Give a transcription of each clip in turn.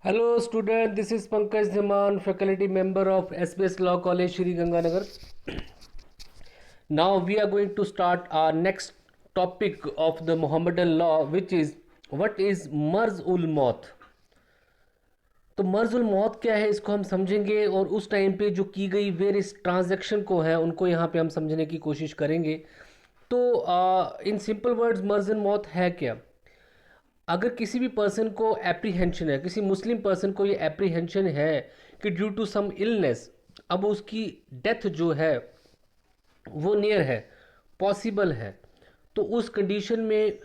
Hello student, this is Pankaj Dhiman, faculty member of SBS Law College, Shri Ganganagar. Now we are going to start our next topic of the Mohammedan law, which is what is Marz ul Maut. तो मर्ज उल मौत क्या है, इसको हम समझेंगे और उस time पे जो की गई वेरियस ट्रांजैक्शन को है उनको यहाँ पे हम समझने की कोशिश करेंगे। तो इन सिंपल वर्ड्स मर्ज उल मौत है क्या। अगर किसी भी पर्सन को एप्रीहेंशन है, किसी मुस्लिम पर्सन को ये एप्रीहेंशन है कि ड्यू टू सम इलनेस अब उसकी डेथ जो है वो नियर है, पॉसिबल है, तो उस कंडीशन में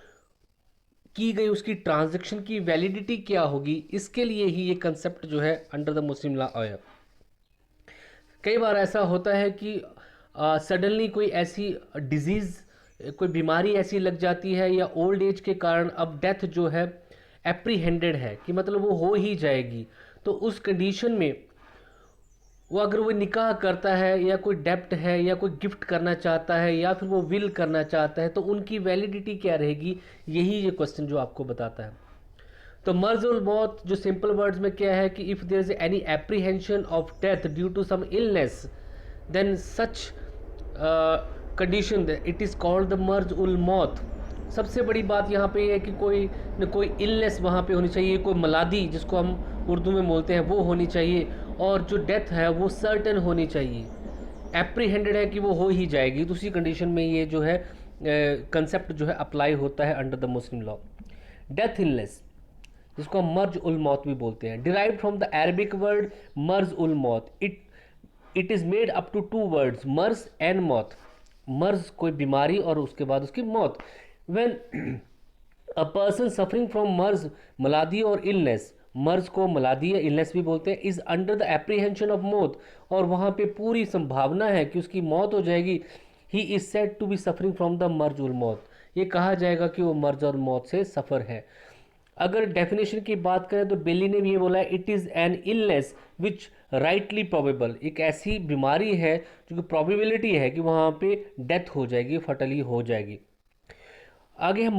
की गई उसकी ट्रांजैक्शन की वैलिडिटी क्या होगी, इसके लिए ही ये कंसेप्ट जो है अंडर द मुस्लिम लॉ आया। कई बार ऐसा होता है कि सडनली कोई ऐसी डिजीज़, कोई बीमारी ऐसी लग जाती है या ओल्ड एज के कारण अब डेथ जो है एप्रीहेंडेड है कि मतलब वो हो ही जाएगी। तो उस कंडीशन में वो अगर वो निकाह करता है या कोई डेप्ट है या कोई गिफ्ट करना चाहता है या फिर वो विल करना चाहता है तो उनकी वैलिडिटी क्या रहेगी, यही ये क्वेश्चन जो आपको बताता है। तो मर्ज उल मौत जो सिंपल वर्ड्स में क्या है कि if there is any apprehension of death due to some illness then such condition it is called the marz ul maut. सबसे बड़ी बात यहाँ पे है कि कोई न कोई इलनेस वहाँ पे होनी चाहिए, कोई मलादी जिसको हम उर्दू में बोलते हैं वो होनी चाहिए, और जो डेथ है वो सर्टेन होनी चाहिए। एप्रीहेंडेड है कि वो हो ही जाएगी, तो उसी कंडीशन में ये जो है कंसेप्ट जो है अप्लाई होता है under the Muslim law. Death illness जिसको हम मर्ज उल मौत भी बोलते हैं, derive from the Arabic word marz ul maut. It is made up to two words, marz and maut. मर्ज कोई बीमारी और उसके बाद उसकी मौत। When a person suffering from marz, malady और इलनेस, मर्ज को मलादी या इलनेस भी बोलते हैं, is under the apprehension of मौत, और वहाँ पे पूरी संभावना है कि उसकी मौत हो जाएगी। He is said to be suffering from the marz ul maut, ये कहा जाएगा कि वो मर्ज और मौत से सफ़र है। अगर डेफिनेशन की बात करें तो बेली ने भी ये बोला है, it is an illness which rightly probable, एक ऐसी बीमारी है जो कि प्रोबेबिलिटी है कि वहाँ पे डेथ हो जाएगी, फटली हो जाएगी। आगे हम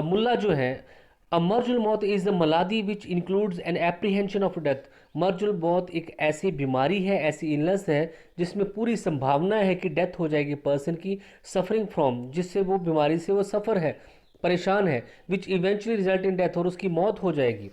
मुल्ला जो है, a marzul maut is the malady which includes an apprehension of death. मर्जुल मौत एक ऐसी बीमारी है, ऐसी इलनेस है जिसमें पूरी संभावना है कि डेथ हो जाएगी पर्सन की, सफरिंग फ्रॉम, जिससे वो बीमारी से वो सफ़र है, परेशान है, which eventually result in death, और उसकी मौत हो जाएगी।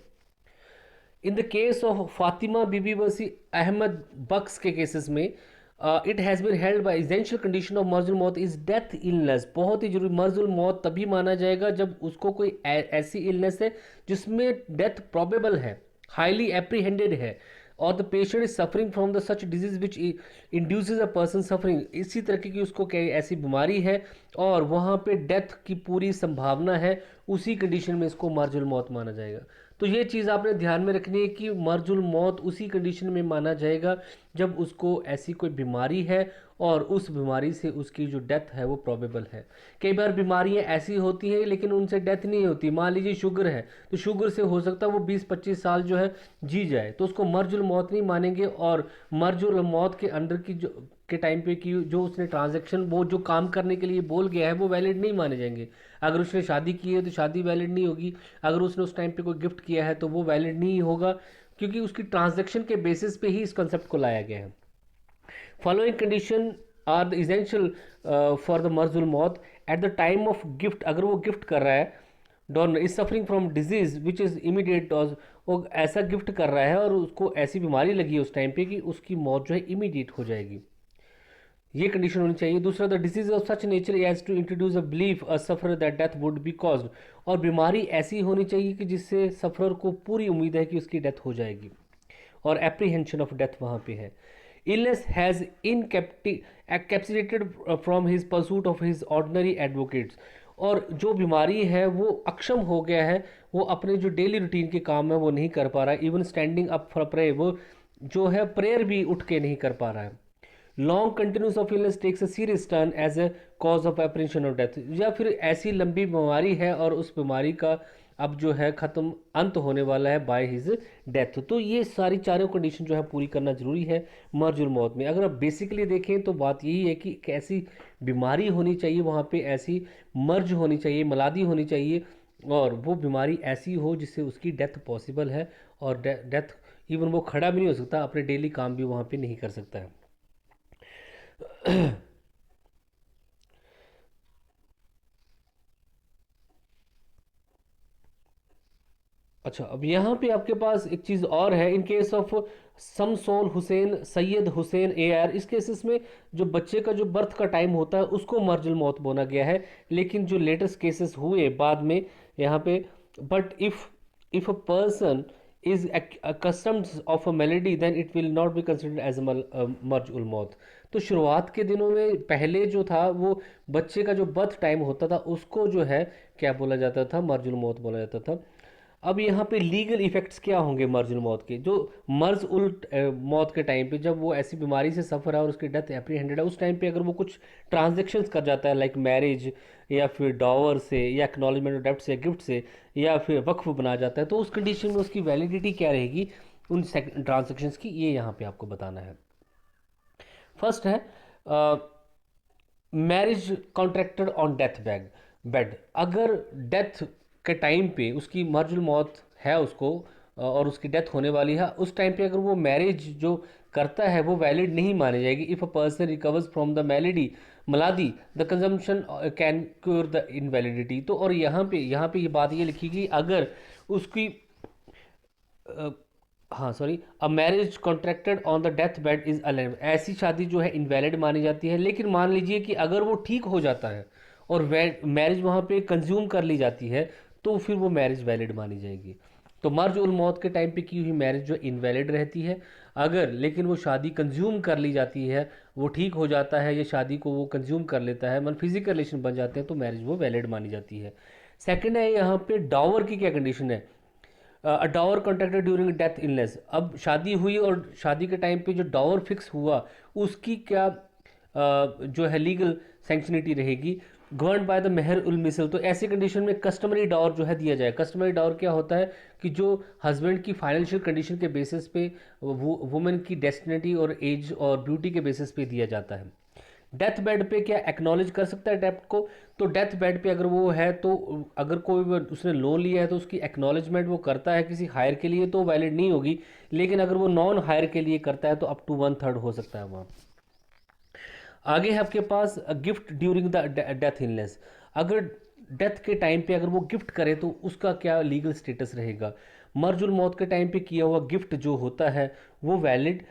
In the case of Fatima Bibi Wasi Ahmad Bakhsh के केसेस में it has been held by essential condition of marzul maut is death illness. बहुत ही जरूरी, मर्जुल मौत तभी माना जाएगा जब उसको कोई ऐसी इलनेस है जिसमें डेथ प्रोबेबल है, हाईली एप्रीहेंडेड है, और the patient is suffering from the such disease which induces a person suffering. इसी तरीके की उसको क्या ऐसी बीमारी है और वहाँ पे डेथ की पूरी संभावना है, उसी कंडीशन में इसको मर्जुल मौत माना जाएगा। तो ये चीज़ आपने ध्यान में रखनी है कि मर्जुल मौत उसी कंडीशन में माना जाएगा जब उसको ऐसी कोई बीमारी है और उस बीमारी से उसकी जो डेथ है वो प्रोबेबल है। कई बार बीमारियां ऐसी होती हैं लेकिन उनसे डेथ नहीं होती। मान लीजिए शुगर है, तो शुगर से हो सकता है वो 20-25 साल जो है जी जाए, तो उसको मर्जुल मौत नहीं मानेंगे, और मर्जुल मौत के अंडर की जो के टाइम पे की जो उसने ट्रांजैक्शन, वो जो काम करने के लिए बोल गया है वो वैलिड नहीं माने जाएंगे। अगर उसने शादी की है तो शादी वैलिड नहीं होगी, अगर उसने उस टाइम पे कोई गिफ्ट किया है तो वो वैलिड नहीं होगा, क्योंकि उसकी ट्रांजैक्शन के बेसिस पे ही इस कंसेप्ट को लाया गया है। Following condition are the essential for the marzul maut. At the time of gift, अगर वो गिफ्ट कर रहा है, donor is suffering from disease which is immediate, वो ऐसा गिफ्ट कर रहा है और उसको ऐसी बीमारी लगी है उस टाइम पे कि उसकी मौत जो है इमीडिएट हो जाएगी, ये कंडीशन होनी चाहिए। दूसरा, the disease of such nature as to introduce a belief a suffer that death would be caused, और बीमारी ऐसी होनी चाहिए कि जिससे सफर को पूरी उम्मीद है कि उसकी डेथ हो जाएगी, और एप्रीहेंशन ऑफ डेथ वहाँ पे है। Illness has encapsulated from his pursuit of his ordinary advocates, और जो बीमारी है वो अक्षम हो गया है, वो अपने जो डेली रूटीन के काम है वो नहीं कर पा रहा है। Even standing up for pray, वो जो है प्रेयर भी उठ के नहीं कर पा रहा है। Long continuous of illness takes a serious turn as a cause of apprehension of death, या फिर ऐसी लंबी बीमारी है और उस बीमारी का अब जो है ख़त्म अंत होने वाला है बाय हिज डेथ। तो ये सारी चारों कंडीशन जो है पूरी करना जरूरी है मर्जुल मौत में। अगर आप बेसिकली देखें तो बात यही है कि एक ऐसी बीमारी होनी चाहिए वहाँ पे, ऐसी मर्ज होनी चाहिए, मलादी होनी चाहिए और वो बीमारी ऐसी हो जिससे उसकी डेथ पॉसिबल है, और डेथ इवन वो खड़ा भी नहीं हो सकता, अपने डेली काम भी वहाँ पे नहीं कर सकता है। अच्छा, अब यहाँ पे आपके पास एक चीज़ और है। In case of Shamsul Hussain Syed Hussain A R, इस केसेस में जो बच्चे का जो बर्थ का टाइम होता है उसको मर्जुल मौत बोला गया है। लेकिन जो लेटेस्ट केसेस हुए बाद में यहाँ पे, but if a person is accustomed of a malady then it will not be considered as marz ul maut. तो शुरुआत के दिनों में पहले जो था वो बच्चे का जो बर्थ टाइम होता था उसको जो है क्या बोला जाता था, मर्जुल मौत बोला जाता था। अब यहाँ पे लीगल इफेक्ट्स क्या होंगे मर्ज उल मौत के? जो मर्ज उल मौत के टाइम पे जब वो ऐसी बीमारी से सफ़र है और उसकी डेथ एप्रीहेंडेड है, उस टाइम पे अगर वो कुछ ट्रांजेक्शन्स कर जाता है लाइक मैरिज या फिर डॉवर से या एक्नॉलेजमेंट ऑफ डेप्ट से, गिफ्ट से, या फिर वक्फ बना जाता है, तो उस कंडीशन में उसकी वैलिडिटी क्या रहेगी उन ट्रांजेक्शन्स की, ये यहाँ पे आपको बताना है। फर्स्ट है marriage contracted on death bed. अगर डेथ के टाइम पे उसकी मर्जुल मौत है उसको, और उसकी डेथ होने वाली है, उस टाइम पे अगर वो मैरिज जो करता है वो वैलिड नहीं मानी जाएगी। If a person recovers from the malady malady the consumption can cure the invalidity. तो और यहाँ पे ये बात ये लिखी गई, अगर उसकी हाँ sorry, a marriage contracted on the death bed is allowed, ऐसी शादी जो है इनवैलिड मानी जाती है। लेकिन मान लीजिए कि अगर वो ठीक हो जाता है और मैरिज वहाँ पे कंज्यूम कर ली जाती है, तो फिर वो मैरिज वैलिड मानी जाएगी। तो मर्ज उल मौत के टाइम पे की हुई मैरिज जो इनवैलिड रहती है। अगर लेकिन वो शादी कंज्यूम कर ली जाती है, वो ठीक हो जाता है या शादी को वो कंज्यूम कर लेता है, मन फिजिकल रिलेशन बन जाते हैं, तो मैरिज वो वैलिड मानी जाती है। सेकंड है यहाँ पे डॉवर की क्या कंडीशन है। डॉवर कॉन्ट्रैक्टेड ड्यूरिंग डेथ इलनेस, अब शादी हुई और शादी के टाइम पे जो डॉवर फिक्स हुआ उसकी क्या जो है लीगल सेंक्शनिटी रहेगी, गवर्न बाय द मेहर उल मिसल। तो ऐसी कंडीशन में कस्टमरी डॉवर जो है दिया जाए। कस्टमरी डॉवर क्या होता है कि जो हस्बैंड की फाइनेंशियल कंडीशन के बेसिस पे वुमेन की डेस्टिनी और एज और ब्यूटी के बेसिस पे दिया जाता है। डेथ बेड पे क्या एक्नॉलेज कर सकता है डेप्ट को? तो डेथ बेड पे अगर वो है, तो अगर कोई उसने लोन लिया है तो उसकी एक्नॉलेजमेंट वो करता है किसी हायर के लिए तो वैलिड नहीं होगी। लेकिन अगर वो नॉन हायर के लिए करता है तो अप टू 1/3 हो सकता है वहाँ। आगे है आपके पास gift during the death illness. अगर डेथ के टाइम पे अगर वो गिफ्ट करे तो उसका क्या लीगल स्टेटस रहेगा? मर्जुल मौत के टाइम पे किया हुआ गिफ्ट जो होता है वो वैलिड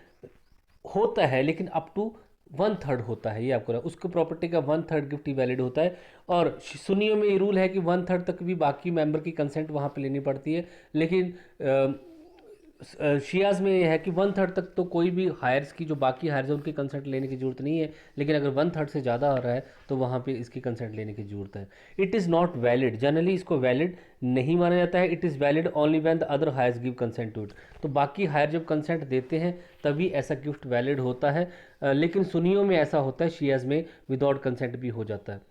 होता है, लेकिन अप टू 1/3 होता है। ये आपको उसको प्रॉपर्टी का 1/3 गिफ्ट ही वैलिड होता है। और सुन्नियों में ये रूल है कि 1/3 तक भी बाकी मेंबर की कंसेंट वहाँ पे लेनी पड़ती है। लेकिन शियाज में ये है कि 1/3 तक तो कोई भी हायर्स की जो बाकी हायर्स है उनकी कंसेंट लेने की जरूरत नहीं है। लेकिन अगर 1/3 से ज़्यादा आ रहा है तो वहाँ पे इसकी कंसेंट लेने की जरूरत है। It is not valid, generally इसको वैलिड नहीं माना जाता है। It is valid only when the other heirs give consent to it. तो बाकी हायर जब कंसेंट देते हैं तभी ऐसा गिफ्ट वैलिड होता है। लेकिन सुन्नियों में ऐसा होता है, शियाज में विदाउट कंसेंट भी हो जाता है।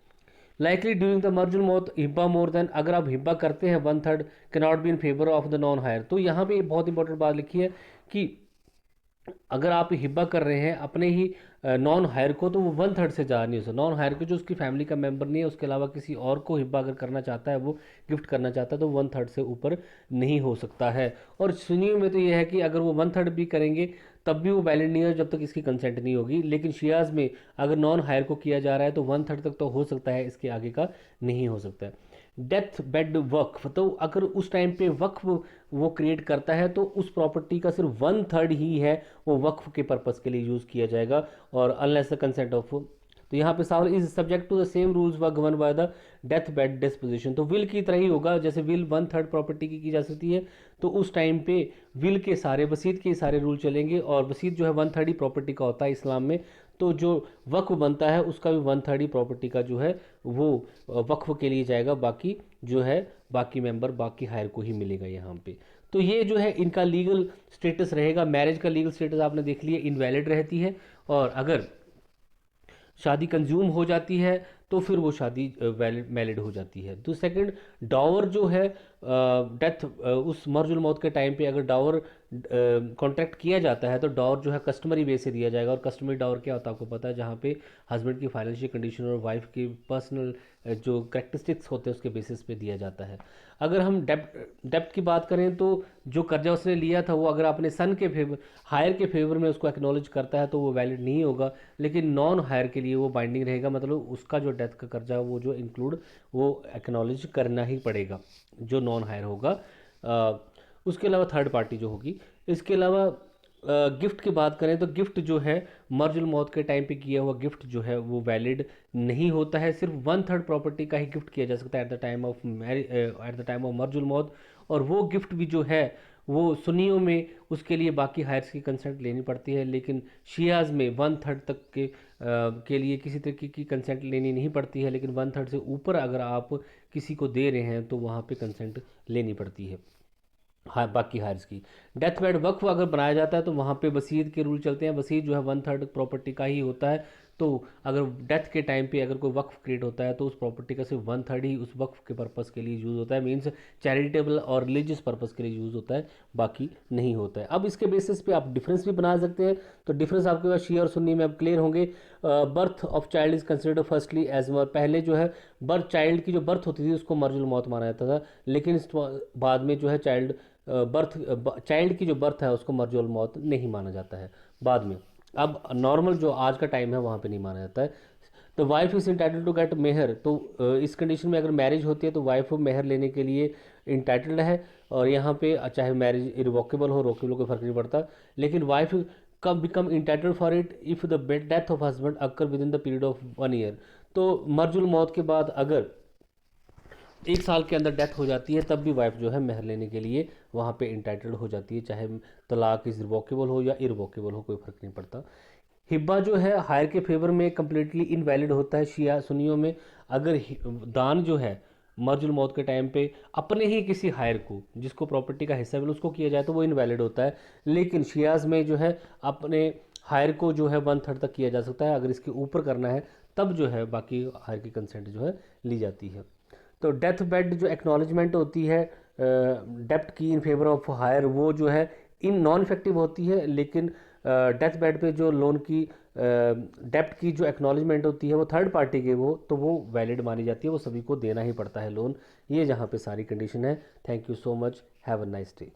लाइकली ड्यूरिंग द मर्जुल मौत हिब्बा मोर देन, अगर आप हिब्बा करते हैं 1/3 can not be in favour of the non heir. तो यहाँ पे बहुत इंपॉर्टेंट बात लिखी है कि अगर आप हिब्बा कर रहे हैं अपने ही नॉन हायर को, तो वो 1/3 से ज़्यादा नहीं हो सकता। नॉन हायर को जो उसकी फैमिली का मेंबर नहीं है उसके अलावा किसी और को हिब्बा अगर करना चाहता है, वो गिफ्ट करना चाहता है, तो 1/3 से ऊपर नहीं हो सकता है। और सुन्नियों में तो ये है कि अगर वो 1/3 भी करेंगे तब भी वो वैलिड नहीं है जब तक इसकी कंसेंट नहीं होगी। लेकिन शियाज में अगर नॉन हायर को किया जा रहा है तो 1/3 तक तो हो सकता है, इसके आगे का नहीं हो सकता है। डेथ बेड वक्फ, तो अगर उस टाइम पे वक्फ वो क्रिएट करता है तो उस प्रॉपर्टी का सिर्फ 1/3 ही है वो वक्फ के पर्पज़ के लिए यूज़ किया जाएगा, और अनलेस द कंसेंट ऑफ। तो यहाँ पे सवाल is subject to the same rules व govern by the death bed disposition. तो विल की तरह ही होगा, जैसे विल 1/3 प्रॉपर्टी की जा सकती है, तो उस टाइम पे विल के सारे वसीयत के सारे रूल चलेंगे। और वसीयत जो है 1/3 ही प्रॉपर्टी का होता है इस्लाम में। तो जो वक्फ बनता है उसका भी 1/3 ही प्रॉपर्टी का जो है वो वक्फ के लिए जाएगा, बाकी जो है बाकी मेंबर बाकी हायर को ही मिलेगा यहाँ पे। तो ये जो है इनका लीगल स्टेटस रहेगा। मैरिज का लीगल स्टेटस आपने देख लिया, इनवैलिड रहती है। और अगर शादी कंज्यूम हो जाती है तो फिर वो शादी वैलिड हो जाती है। तो सेकंड, डावर जो है डेथ उस मर्जुल मौत के टाइम पे अगर डावर कॉन्ट्रैक्ट किया जाता है तो डावर जो है कस्टमरी बेस से दिया जाएगा। और कस्टमरी डावर क्या होता है आपको पता है, जहाँ पे हस्बैंड की फाइनेंशियल कंडीशन और वाइफ की पर्सनल जो करेक्टरिस्टिक्स होते हैं उसके बेसिस पे दिया जाता है। अगर हम डेप्ट की बात करें तो जो कर्जा उसने लिया था वो अगर अपने सन के फेवर हायर के फेवर में उसको एक्नॉलेज करता है तो वो वैलिड नहीं होगा, लेकिन नॉन हायर के लिए वो बाइंडिंग रहेगा। मतलब उसका जो डेथ का कर्जा वो जो इंक्लूड वो एक्नॉलेज करना ही पड़ेगा जो नॉन हायर होगा। उसके अलावा थर्ड पार्टी जो होगी। इसके अलावा गिफ्ट की बात करें तो गिफ्ट जो है मर्जुल मौत के टाइम पे किया हुआ गिफ्ट जो है वो वैलिड नहीं होता है। सिर्फ वन थर्ड प्रॉपर्टी का ही गिफ्ट किया जा सकता है eight the time of marzul मौत। और वो गिफ्ट भी जो है वो सुन्नियों में उसके लिए बाकी हायर्स की कंसेंट लेनी पड़ती है, लेकिन शियाज में वन थर्ड तक के लिए किसी तरीके की कंसेंट लेनी नहीं पड़ती है, लेकिन वन थर्ड से ऊपर अगर आप किसी को दे रहे हैं तो वहाँ पे कंसेंट लेनी पड़ती है। हाँ, बाकी हायर्स की। डेथ बेड वक्फ अगर बनाया जाता है तो वहाँ पे वसीयत के रूल चलते हैं। वसीयत जो है वन थर्ड प्रॉपर्टी का ही होता है। तो अगर डेथ के टाइम पे अगर कोई वक्फ क्रिएट होता है तो उस प्रॉपर्टी का सिर्फ वन थर्ड ही उस वक्फ के पर्पज़ के लिए यूज़ होता है। मीन्स चैरिटेबल और रिलीजियस पर्पज़ के लिए यूज़ होता है, बाकी नहीं होता है। अब इसके बेसिस पे आप डिफरेंस भी बना सकते हैं। तो डिफरेंस आपके पास शिया और सुन्नी में अब क्लियर होंगे। Birth of child is considered firstly as mar. पहले जो है बर्थ चाइल्ड की जो बर्थ होती थी उसको मर्जुल मौत माना जाता था, लेकिन इस बाद में जो है बर्थ चाइल्ड की जो बर्थ है उसको मर्जुल मौत नहीं माना जाता है बाद में। अब नॉर्मल जो आज का टाइम है वहाँ पे नहीं माना जाता है। तो wife is entitled to get mehr. तो इस कंडीशन में अगर मैरिज होती है तो वाइफ मेहर लेने के लिए इंटाइटल्ड है। और यहाँ पे चाहे मैरिज इरिवोकेबल हो रोकेबल कोई फर्क नहीं पड़ता, लेकिन वाइफ कब become entitled for it if the death of husband occur with in the period of 1 year. तो मर्जुल मौत के बाद अगर 1 साल के अंदर डेथ हो जाती है तब भी वाइफ जो है मेहर लेने के लिए वहाँ पे इंटाइटल्ड हो जाती है, चाहे तलाक इज रिवोकेबल हो या इरवोकेबल हो, कोई फ़र्क नहीं पड़ता। हिब्बा जो है हायर के फेवर में कम्प्लीटली इनवैलिड होता है शिया सुन्नियों में। अगर दान जो है मर्जुल मौत के टाइम पे अपने ही किसी हायर को जिसको प्रॉपर्टी का हिस्सा मिले उसको किया जाए तो वो इनवैलिड होता है, लेकिन शियाज में जो है अपने हायर को जो है वन थर्ड तक किया जा सकता है। अगर इसके ऊपर करना है तब जो है बाकी हायर की कंसेंट जो है ली जाती है। तो डेथ बेड जो एक्नॉलेजमेंट होती है डेप्ट की इन फेवर ऑफ हायर वो जो है इन नॉन इफेक्टिव होती है, लेकिन डेथ बेड पे जो लोन की डेप्ट की जो एक्नॉलेजमेंट होती है वो थर्ड पार्टी के वो तो वो वैलिड मानी जाती है, वो सभी को देना ही पड़ता है लोन। ये जहाँ पे सारी कंडीशन है। Thank you so much, have a nice day.